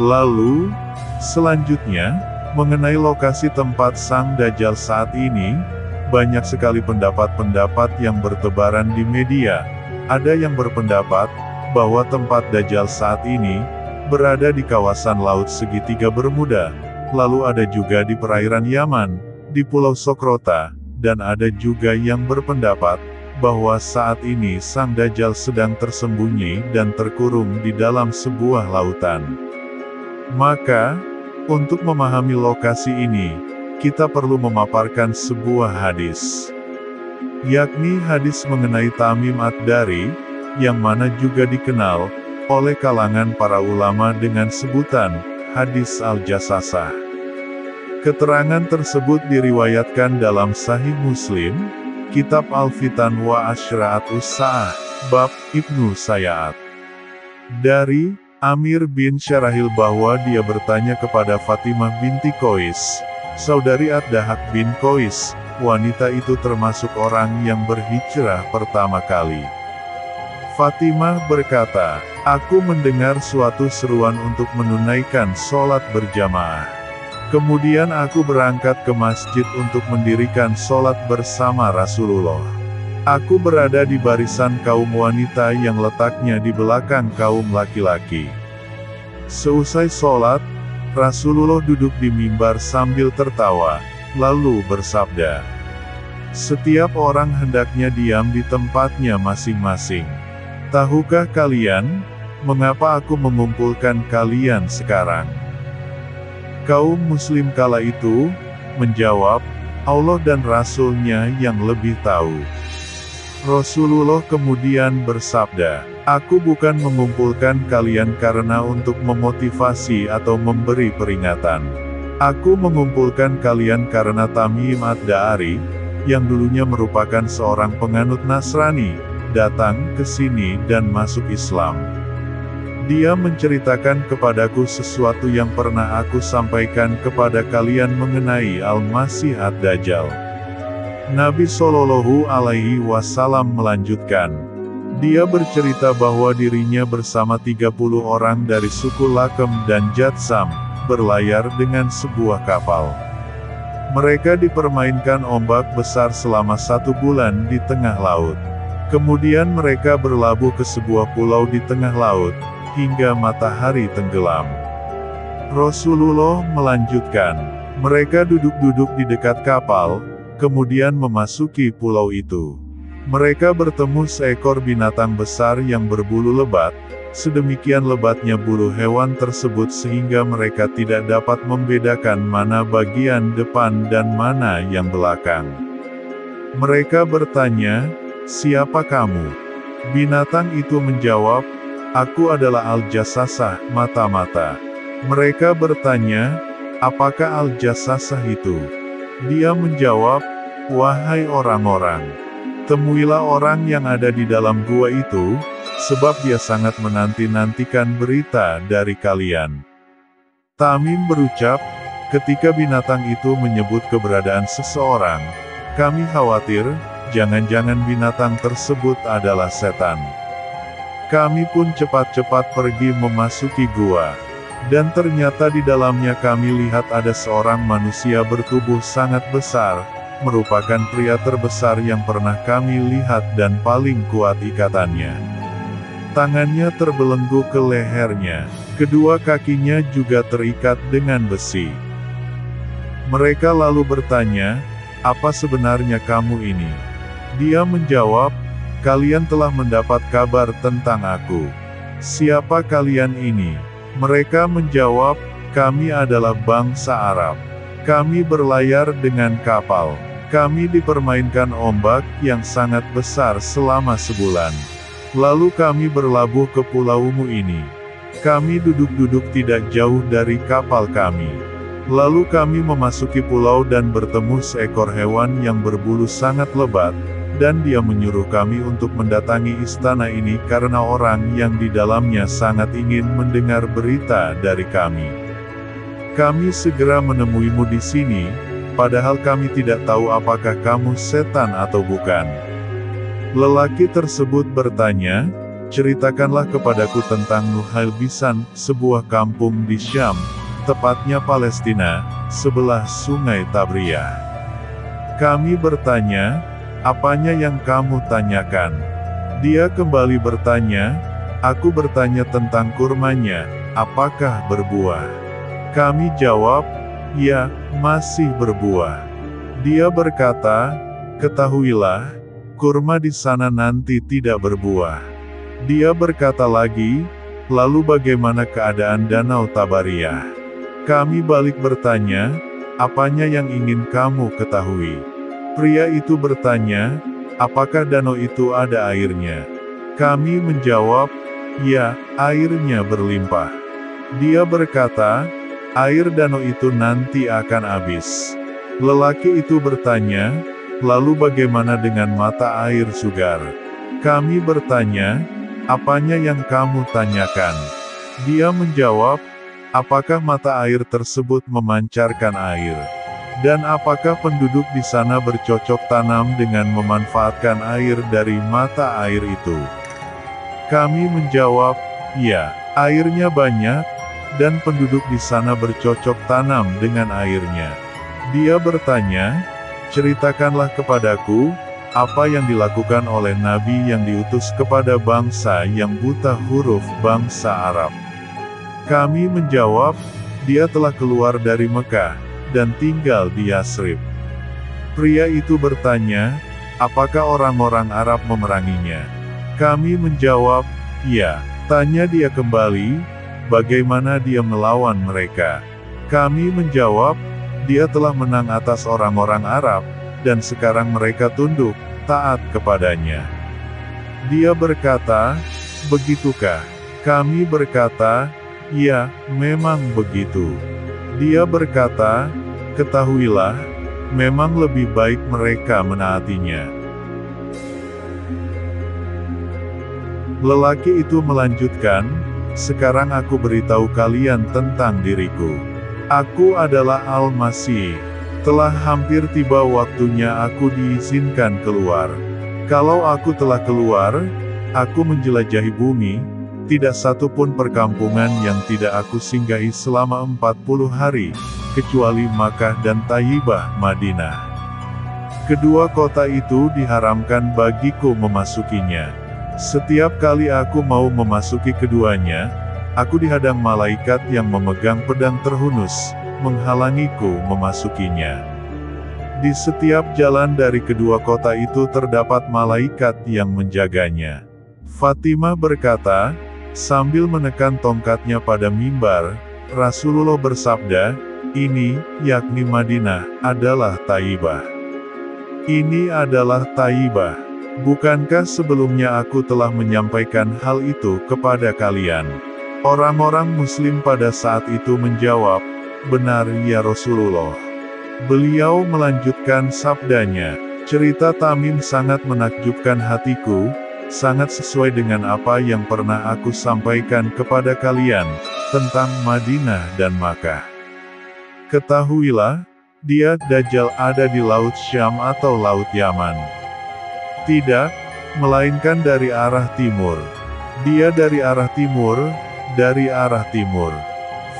Lalu, selanjutnya, mengenai lokasi tempat Sang Dajjal saat ini, banyak sekali pendapat-pendapat yang bertebaran di media. Ada yang berpendapat bahwa tempat Dajjal saat ini berada di kawasan Laut Segitiga Bermuda, lalu ada juga di perairan Yaman, di Pulau Sokrota, dan ada juga yang berpendapat bahwa saat ini Sang Dajjal sedang tersembunyi dan terkurung di dalam sebuah lautan. Maka, untuk memahami lokasi ini, kita perlu memaparkan sebuah hadis, yakni hadis mengenai Tamim Ad-Dari, yang mana juga dikenal oleh kalangan para ulama dengan sebutan hadis Al-Jassasah. Keterangan tersebut diriwayatkan dalam Sahih Muslim, Kitab Al-Fitan wa Asyra'atus Sa'ah, Bab Ibnu Sayyad. Dari Amir bin Syarahil bahwa dia bertanya kepada Fatimah binti Qais, saudari Ad-Dahak bin Qais, wanita itu termasuk orang yang berhijrah pertama kali. Fatimah berkata, aku mendengar suatu seruan untuk menunaikan sholat berjamaah. Kemudian aku berangkat ke masjid untuk mendirikan sholat bersama Rasulullah. Aku berada di barisan kaum wanita yang letaknya di belakang kaum laki-laki. Seusai sholat, Rasulullah duduk di mimbar sambil tertawa, lalu bersabda, setiap orang hendaknya diam di tempatnya masing-masing. Tahukah kalian, mengapa aku mengumpulkan kalian sekarang? Kaum muslim kala itu menjawab, Allah dan Rasul-Nya yang lebih tahu. Rasulullah kemudian bersabda, aku bukan mengumpulkan kalian karena untuk memotivasi atau memberi peringatan. Aku mengumpulkan kalian karena Tamim Ad-Dari, yang dulunya merupakan seorang penganut Nasrani, datang ke sini dan masuk Islam. Dia menceritakan kepadaku sesuatu yang pernah aku sampaikan kepada kalian mengenai Al-Masih Ad-Dajjal. Nabi Shallallahu Alaihi Wasallam melanjutkan, dia bercerita bahwa dirinya bersama 30 orang dari suku Lakem dan Jatsam, berlayar dengan sebuah kapal. Mereka dipermainkan ombak besar selama 1 bulan di tengah laut. Kemudian mereka berlabuh ke sebuah pulau di tengah laut, hingga matahari tenggelam. Rasulullah melanjutkan, mereka duduk-duduk di dekat kapal, kemudian memasuki pulau itu. Mereka bertemu seekor binatang besar yang berbulu lebat, sedemikian lebatnya bulu hewan tersebut sehingga mereka tidak dapat membedakan mana bagian depan dan mana yang belakang. Mereka bertanya, siapa kamu? Binatang itu menjawab, aku adalah Al-Jassasah, mata-mata. Mereka bertanya, apakah Al-Jassasah itu? Dia menjawab, wahai orang-orang, temuilah orang yang ada di dalam gua itu, sebab dia sangat menanti-nantikan berita dari kalian. Tamim berucap, ketika binatang itu menyebut keberadaan seseorang, kami khawatir, jangan-jangan binatang tersebut adalah setan. Kami pun cepat-cepat pergi memasuki gua. Dan ternyata di dalamnya kami lihat ada seorang manusia bertubuh sangat besar, merupakan pria terbesar yang pernah kami lihat dan paling kuat ikatannya. Tangannya terbelenggu ke lehernya, kedua kakinya juga terikat dengan besi. Mereka lalu bertanya, apa sebenarnya kamu ini? Dia menjawab, kalian telah mendapat kabar tentang aku. Siapa kalian ini? Mereka menjawab, kami adalah bangsa Arab. Kami berlayar dengan kapal. Kami dipermainkan ombak yang sangat besar selama sebulan. Lalu kami berlabuh ke pulaumu ini. Kami duduk-duduk tidak jauh dari kapal kami. Lalu kami memasuki pulau dan bertemu seekor hewan yang berbulu sangat lebat, dan dia menyuruh kami untuk mendatangi istana ini karena orang yang di dalamnya sangat ingin mendengar berita dari kami. Kami segera menemuimu di sini, padahal kami tidak tahu apakah kamu setan atau bukan. Lelaki tersebut bertanya, ceritakanlah kepadaku tentang Nuhailbisan, sebuah kampung di Syam, tepatnya Palestina, sebelah sungai Tabriyah. Kami bertanya, apanya yang kamu tanyakan? Dia kembali bertanya, aku bertanya tentang kurmanya, apakah berbuah? Kami jawab, ya, masih berbuah. Dia berkata, ketahuilah, kurma di sana nanti tidak berbuah. Dia berkata lagi, lalu bagaimana keadaan Danau Tabariyah? Kami balik bertanya, apanya yang ingin kamu ketahui? Pria itu bertanya, apakah danau itu ada airnya? Kami menjawab, ya, airnya berlimpah. Dia berkata, air danau itu nanti akan habis. Lelaki itu bertanya, lalu bagaimana dengan mata air Sugar? Kami bertanya, apanya yang kamu tanyakan? Dia menjawab, apakah mata air tersebut memancarkan air? Dan apakah penduduk di sana bercocok tanam dengan memanfaatkan air dari mata air itu? Kami menjawab, ya, airnya banyak, dan penduduk di sana bercocok tanam dengan airnya. Dia bertanya, ceritakanlah kepadaku, apa yang dilakukan oleh Nabi yang diutus kepada bangsa yang buta huruf bangsa Arab. Kami menjawab, dia telah keluar dari Mekah, dan tinggal di Yasrib. Pria itu bertanya, apakah orang-orang Arab memeranginya? Kami menjawab, ya. Tanya dia kembali, bagaimana dia melawan mereka? Kami menjawab, dia telah menang atas orang-orang Arab, dan sekarang mereka tunduk, taat kepadanya. Dia berkata, begitukah? Kami berkata, ya, memang begitu. Dia berkata, ketahuilah, memang lebih baik mereka menaatinya. Lelaki itu melanjutkan, sekarang aku beritahu kalian tentang diriku. Aku adalah Al-Masih. Telah hampir tiba waktunya aku diizinkan keluar. Kalau aku telah keluar, aku menjelajahi bumi, tidak satu pun perkampungan yang tidak aku singgahi selama 40 hari, kecuali Makkah dan Thayyibah, Madinah. Kedua kota itu diharamkan bagiku memasukinya. Setiap kali aku mau memasuki keduanya, aku dihadang malaikat yang memegang pedang terhunus, menghalangiku memasukinya. Di setiap jalan dari kedua kota itu terdapat malaikat yang menjaganya. Fatimah berkata, sambil menekan tongkatnya pada mimbar, Rasulullah bersabda, ini, yakni Madinah, adalah Thayyibah. Ini adalah Thayyibah. Bukankah sebelumnya aku telah menyampaikan hal itu kepada kalian? Orang-orang muslim pada saat itu menjawab, benar ya Rasulullah. Beliau melanjutkan sabdanya, cerita Tamim sangat menakjubkan hatiku, sangat sesuai dengan apa yang pernah aku sampaikan kepada kalian, tentang Madinah dan Makkah. Ketahuilah, dia Dajjal ada di Laut Syam atau Laut Yaman. Tidak, melainkan dari arah timur. Dia dari arah timur, dari arah timur.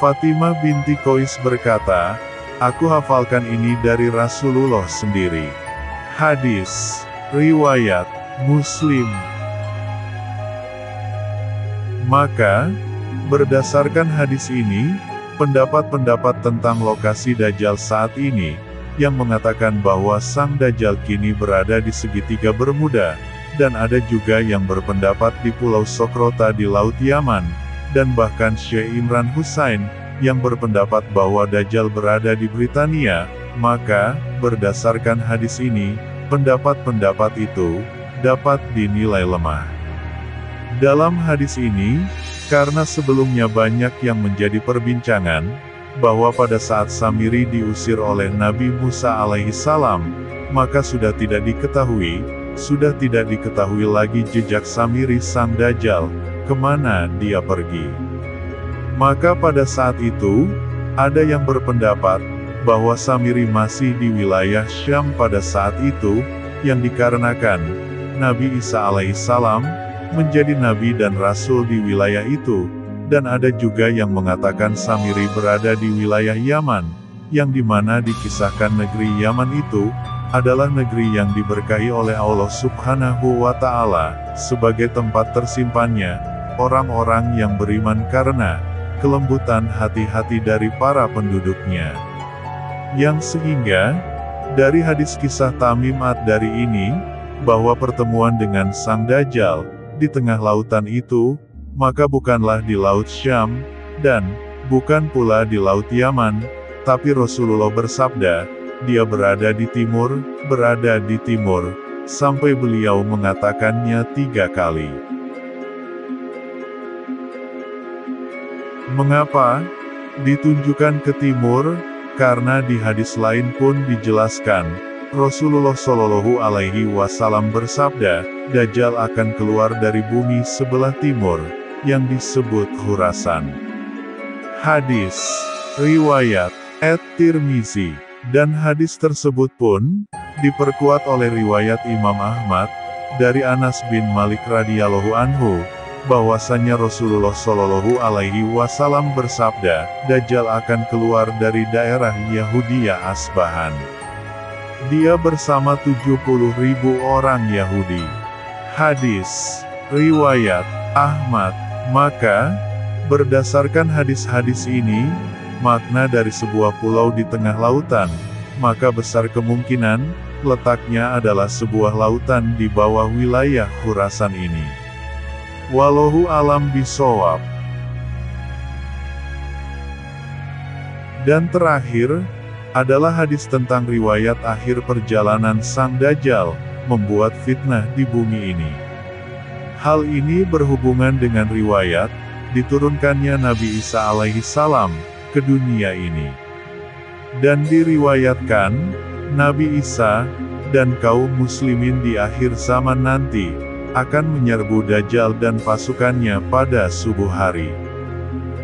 Fatimah binti Qais berkata, aku hafalkan ini dari Rasulullah sendiri. Hadis, riwayat, Muslim. Maka, berdasarkan hadis ini, pendapat-pendapat tentang lokasi Dajjal saat ini, yang mengatakan bahwa sang Dajjal kini berada di segitiga Bermuda, dan ada juga yang berpendapat di Pulau Sokrota di Laut Yaman, dan bahkan Syekh Imran Hussein, yang berpendapat bahwa Dajjal berada di Britania, maka, berdasarkan hadis ini, pendapat-pendapat itu, dapat dinilai lemah. Dalam hadis ini, karena sebelumnya banyak yang menjadi perbincangan, bahwa pada saat Samiri diusir oleh Nabi Musa alaihissalam, maka sudah tidak diketahui lagi jejak Samiri sang Dajjal, kemana dia pergi. Maka pada saat itu, ada yang berpendapat, bahwa Samiri masih di wilayah Syam pada saat itu, yang dikarenakan, Nabi Isa alaihissalam, menjadi nabi dan rasul di wilayah itu, dan ada juga yang mengatakan Samiri berada di wilayah Yaman, yang dimana dikisahkan negeri Yaman itu, adalah negeri yang diberkahi oleh Allah Subhanahu wa Ta'ala, sebagai tempat tersimpannya orang-orang yang beriman karena kelembutan hati-hati dari para penduduknya. Yang sehingga, dari hadis kisah Tamim ad-Dari ini, bahwa pertemuan dengan Sang Dajjal di tengah lautan itu, maka bukanlah di Laut Syam, dan bukan pula di Laut Yaman, tapi Rasulullah bersabda, dia berada di timur, sampai beliau mengatakannya 3 kali. Mengapa ditunjukkan ke timur? Karena di hadis lain pun dijelaskan, Rasulullah Shallallahu Alaihi Wasallam bersabda, Dajjal akan keluar dari bumi sebelah timur, yang disebut Khurasan. Hadis riwayat At-Tirmizi, dan hadis tersebut pun diperkuat oleh riwayat Imam Ahmad dari Anas bin Malik radhiyallahu anhu, bahwasanya Rasulullah Shallallahu Alaihi Wasallam bersabda, Dajjal akan keluar dari daerah Yahudiyah Asbahan. Dia bersama 70.000 orang Yahudi. Hadis riwayat Ahmad. Maka, berdasarkan hadis-hadis ini, makna dari sebuah pulau di tengah lautan, maka besar kemungkinan letaknya adalah sebuah lautan di bawah wilayah Khurasan ini. Wallahu alam bishawab. Dan terakhir, adalah hadis tentang riwayat akhir perjalanan Sang Dajjal, membuat fitnah di bumi ini. Hal ini berhubungan dengan riwayat, diturunkannya Nabi Isa alaihi salam, ke dunia ini. Dan diriwayatkan, Nabi Isa, dan kaum muslimin di akhir zaman nanti, akan menyerbu Dajjal dan pasukannya pada subuh hari.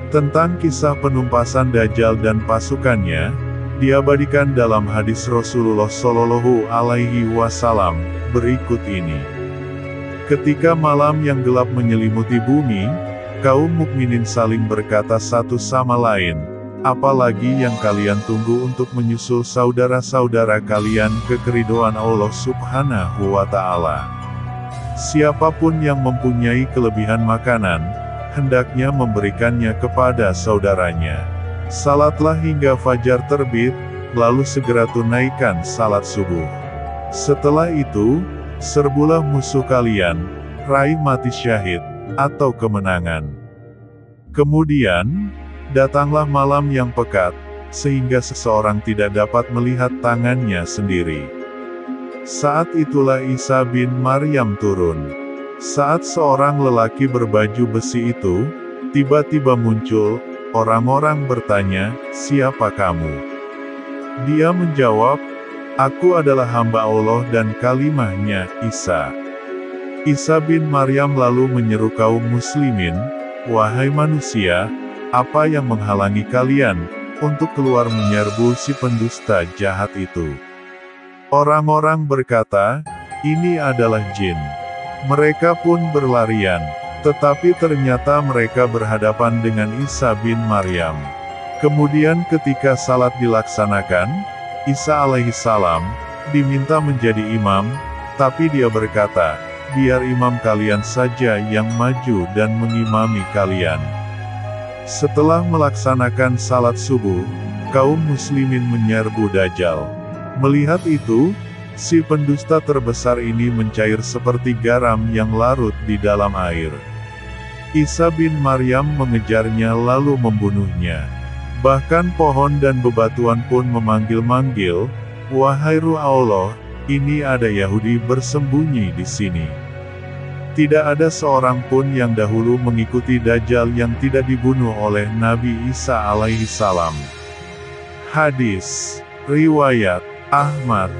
Tentang kisah penumpasan Dajjal dan pasukannya, diabadikan dalam hadis Rasulullah Shallallahu Alaihi Wasallam, berikut ini. Ketika malam yang gelap menyelimuti bumi, kaum mukminin saling berkata satu sama lain, apalagi yang kalian tunggu untuk menyusul saudara-saudara kalian ke keridhaan Allah Subhanahu wa Ta'ala. Siapapun yang mempunyai kelebihan makanan, hendaknya memberikannya kepada saudaranya. Salatlah hingga fajar terbit, lalu segera tunaikan salat subuh. Setelah itu, serbulah musuh kalian, raih mati syahid, atau kemenangan. Kemudian, datanglah malam yang pekat, sehingga seseorang tidak dapat melihat tangannya sendiri. Saat itulah Isa bin Maryam turun. Saat seorang lelaki berbaju besi itu, tiba-tiba muncul, orang-orang bertanya, siapa kamu? Dia menjawab, aku adalah hamba Allah dan kalimahnya, Isa. Isa bin Maryam lalu menyeru kaum muslimin, wahai manusia, apa yang menghalangi kalian, untuk keluar menyerbu si pendusta jahat itu? Orang-orang berkata, ini adalah jin. Mereka pun berlarian, tetapi ternyata mereka berhadapan dengan Isa bin Maryam. Kemudian ketika salat dilaksanakan, Isa alaihi salam diminta menjadi imam, tapi dia berkata, biar imam kalian saja yang maju dan mengimami kalian. Setelah melaksanakan salat subuh, kaum muslimin menyerbu Dajjal. Melihat itu, si pendusta terbesar ini mencair seperti garam yang larut di dalam air. Isa bin Maryam mengejarnya lalu membunuhnya. Bahkan pohon dan bebatuan pun memanggil-manggil, wahai Ruh Allah, ini ada Yahudi bersembunyi di sini. Tidak ada seorang pun yang dahulu mengikuti Dajjal yang tidak dibunuh oleh Nabi Isa alaihi salam. Hadis riwayat Ahmad.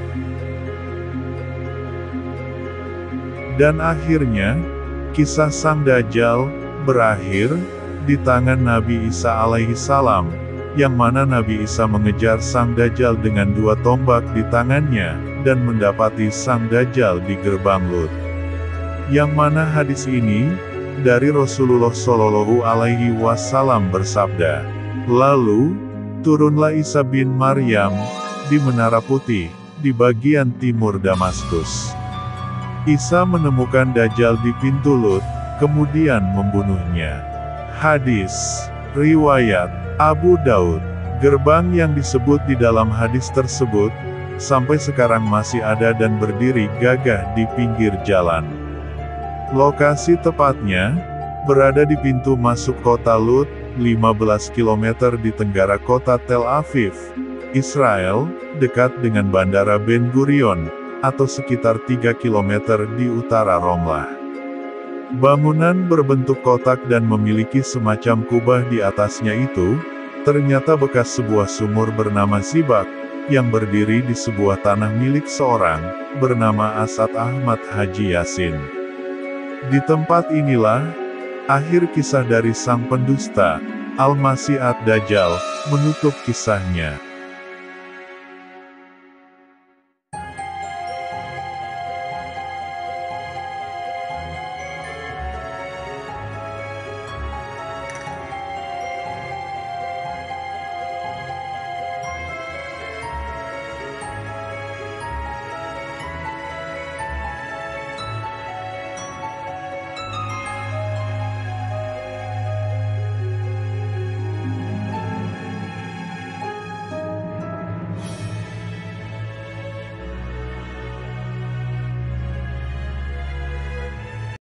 Dan akhirnya, kisah Sang Dajjal berakhir di tangan Nabi Isa alaihi salam, yang mana Nabi Isa mengejar Sang Dajjal dengan 2 tombak di tangannya, dan mendapati Sang Dajjal di gerbang Lut. Yang mana hadis ini, dari Rasulullah Shallallahu Alaihi Wasallam bersabda, "Lalu, turunlah Isa bin Maryam, di Menara Putih, di bagian timur Damaskus. Isa menemukan Dajjal di pintu Lut, kemudian membunuhnya." Hadis riwayat Abu Daud. Gerbang yang disebut di dalam hadis tersebut, sampai sekarang masih ada dan berdiri gagah di pinggir jalan. Lokasi tepatnya, berada di pintu masuk kota Lut, 15 km di tenggara kota Tel Aviv, Israel, dekat dengan Bandara Ben Gurion, atau sekitar 3 km di utara Romlah. Bangunan berbentuk kotak dan memiliki semacam kubah di atasnya itu, ternyata bekas sebuah sumur bernama Zibak, yang berdiri di sebuah tanah milik seorang, bernama Asad Ahmad Haji Yasin. Di tempat inilah, akhir kisah dari sang pendusta, Al-Masih ad-Dajjal, menutup kisahnya.